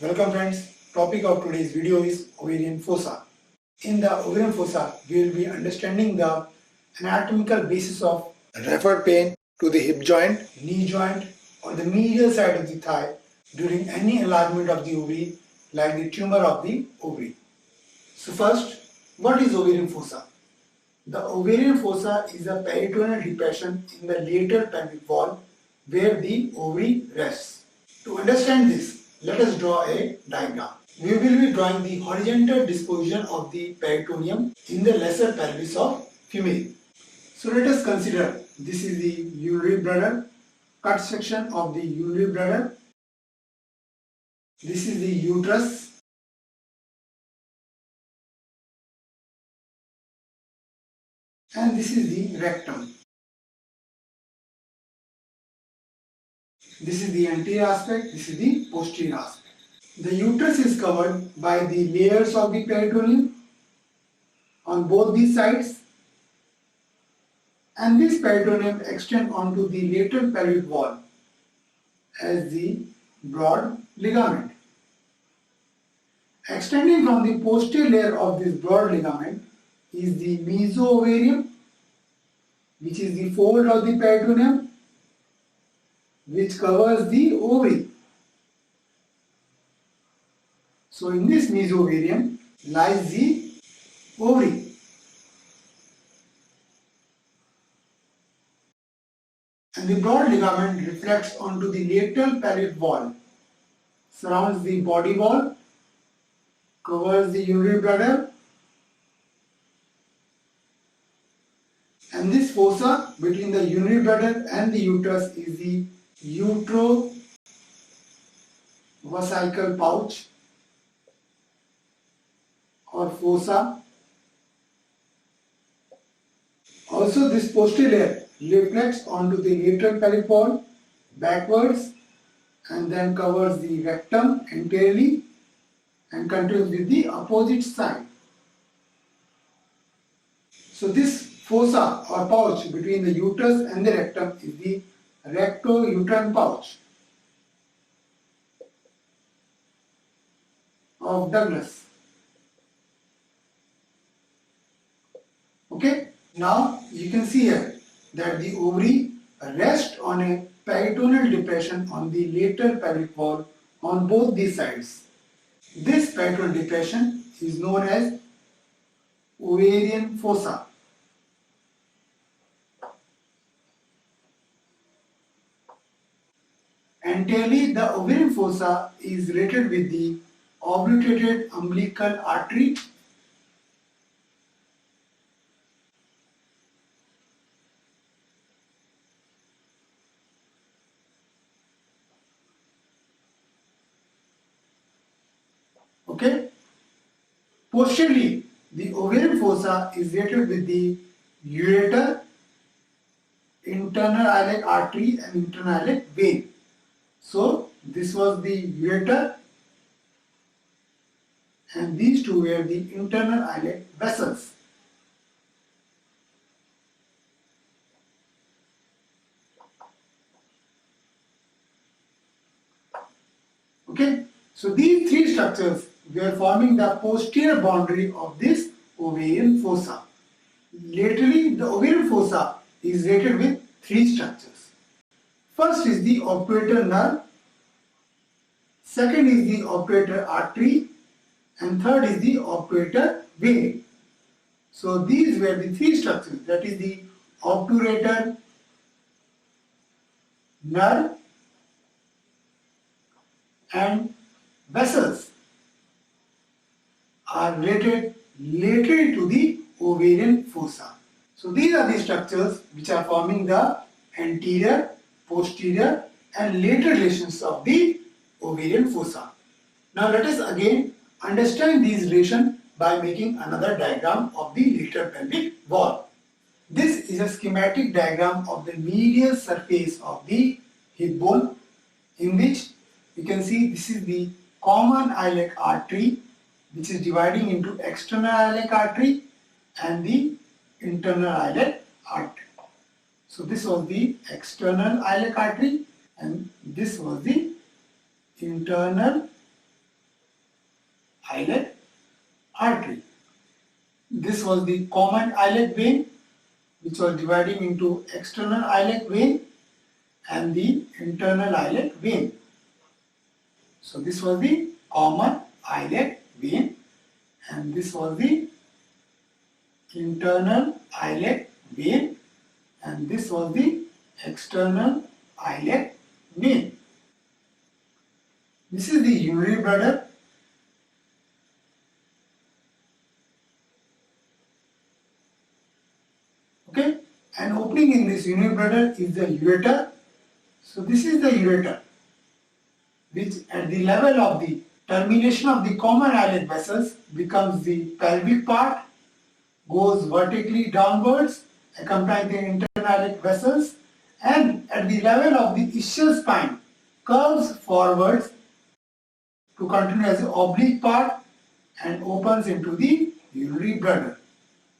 Welcome friends. Topic of today's video is ovarian fossa. In the ovarian fossa, we will be understanding the anatomical basis of referred pain to the hip joint, knee joint or the medial side of the thigh during any enlargement of the ovary like the tumor of the ovary. So first, what is ovarian fossa? The ovarian fossa is a peritoneal depression in the lateral pelvic wall where the ovary rests. To understand this, let us draw a diagram. We will be drawing the horizontal disposition of the peritoneum in the lesser pelvis of female. So let us consider this is the urinary bladder, cut section of the urinary bladder. This is the uterus. And this is the rectum. This is the anterior aspect, this is the posterior aspect. The uterus is covered by the layers of the peritoneum on both these sides, and this peritoneum extends onto the lateral pelvic wall as the broad ligament. Extending from the posterior layer of this broad ligament is the mesoovarium, which is the fold of the peritoneum which covers the ovary. So in this mesoovarium lies the ovary. And the broad ligament reflects onto the lateral pelvic wall, surrounds the body wall, covers the urinary bladder, and this fossa between the urinary bladder and the uterus is the utrovesical pouch or fossa. Also, this posterior layer reflects onto the lateral pelvic wall backwards and then covers the rectum anteriorly and continues with the opposite side. So this fossa or pouch between the uterus and the rectum is the recto-uterine pouch of Douglas. Okay, now you can see here that the ovary rests on a peritoneal depression on the lateral pelvic wall on both these sides. This peritoneal depression is known as ovarian fossa. Anteriorly, the ovarian fossa is related with the obliterated umbilical artery. Okay. Posteriorly, the ovarian fossa is related with the ureter, internal iliac artery and internal iliac vein. So this was the ureter and these two were the internal iliac vessels. Okay, so these three structures were forming the posterior boundary of this ovarian fossa. Laterally, the ovarian fossa is related with three structures. First is the obturator nerve, second is the obturator artery, and third is the obturator vein. So these were the three structures, that is the obturator nerve and vessels are related laterally to the ovarian fossa. So these are the structures which are forming the anterior, posterior and lateral relations of the ovarian fossa. Now let us again understand these relations by making another diagram of the lateral pelvic wall. This is a schematic diagram of the medial surface of the hip bone, in which you can see this is the common iliac artery which is dividing into external iliac artery and the internal iliac artery. So this was the external iliac artery and this was the internal iliac artery. This was the common iliac vein, which was dividing into external iliac vein and the internal iliac vein. So this was the common iliac vein and this was the internal iliac vein and this was the external iliac vein. This is the urinary bladder. Okay, an opening in this urinary bladder is the ureter. So this is the ureter, which at the level of the termination of the common iliac vessels becomes the pelvic part, goes vertically downwards, accompanying the internal iliac vessels, and at the level of the ischial spine curves forwards to continue as an oblique part and opens into the urinary bladder.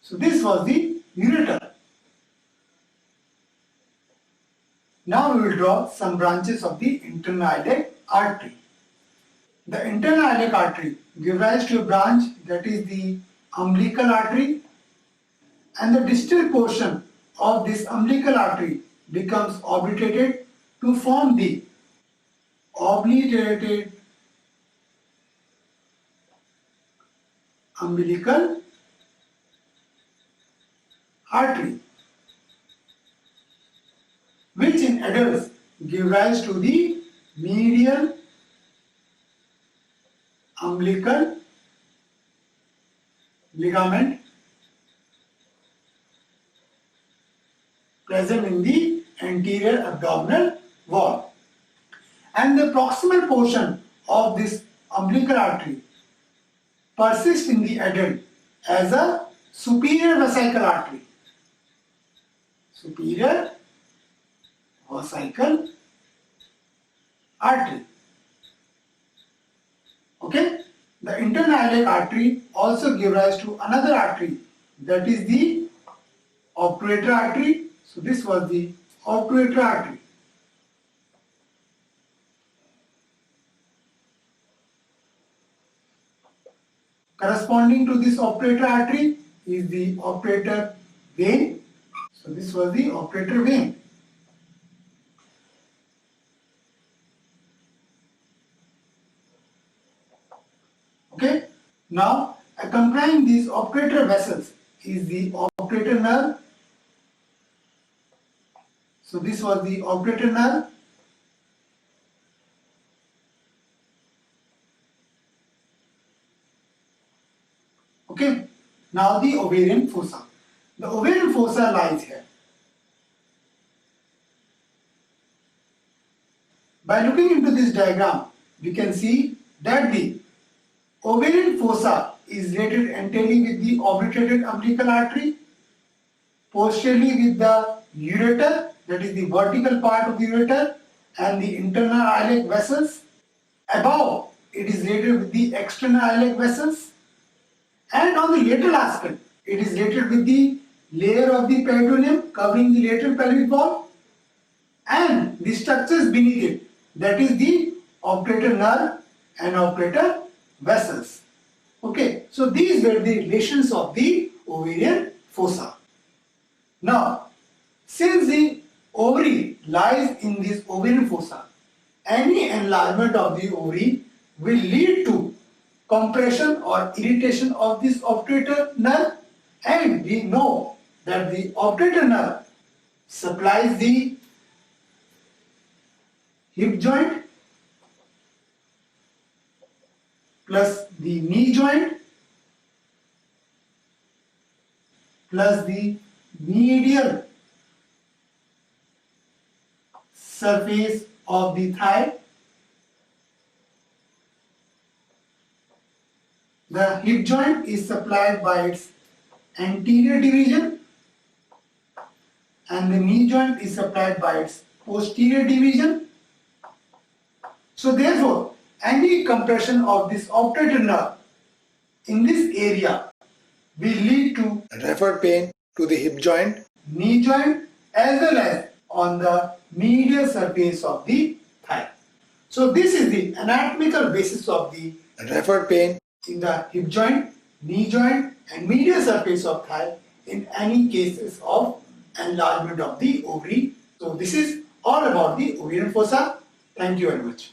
So this was the ureter. Now we will draw some branches of the internal iliac artery. The internal iliac artery gives rise to a branch that is the umbilical artery, and the distal portion of this umbilical artery becomes obliterated to form the obliterated umbilical artery, which in adults give rise to the medial umbilical ligament present in the anterior abdominal wall. And the proximal portion of this umbilical artery persists in the adult as a superior vesical artery. Superior vesical artery. Okay? The internal iliac artery also gives rise to another artery, that is the obturator artery. So this was the obturator artery. Corresponding to this obturator artery is the obturator vein. So this was the obturator vein. Okay. Now accompanying these obturator vessels is the obturator nerve. So this was the obturator nerve. Okay. Now the ovarian fossa. The ovarian fossa lies here. By looking into this diagram, we can see that the ovarian fossa is related entirely with the obliterated umbilical artery, posteriorly with the ureter, that is the vertical part of the ureter, and the internal iliac vessels. Above, it is related with the external iliac vessels, and on the lateral aspect, it is related with the layer of the peritoneum covering the lateral pelvic wall, and the structures beneath it, that is the obturator nerve and obturator vessels. Okay, so these were the relations of the ovarian fossa. Now, since the ovary lies in this ovarian fossa, any enlargement of the ovary will lead to compression or irritation of this obturator nerve, and we know that the obturator nerve supplies the hip joint plus the knee joint plus the medial surface of the thigh. The hip joint is supplied by its anterior division and the knee joint is supplied by its posterior division. So therefore, any compression of this obturator nerve in this area will lead to referred pain to the hip joint, knee joint, as well as on the medial surface of the thigh. So this is the anatomical basis of the referred pain in the hip joint, knee joint and medial surface of thigh in any cases of enlargement of the ovary. So this is all about the ovarian fossa. Thank you very much.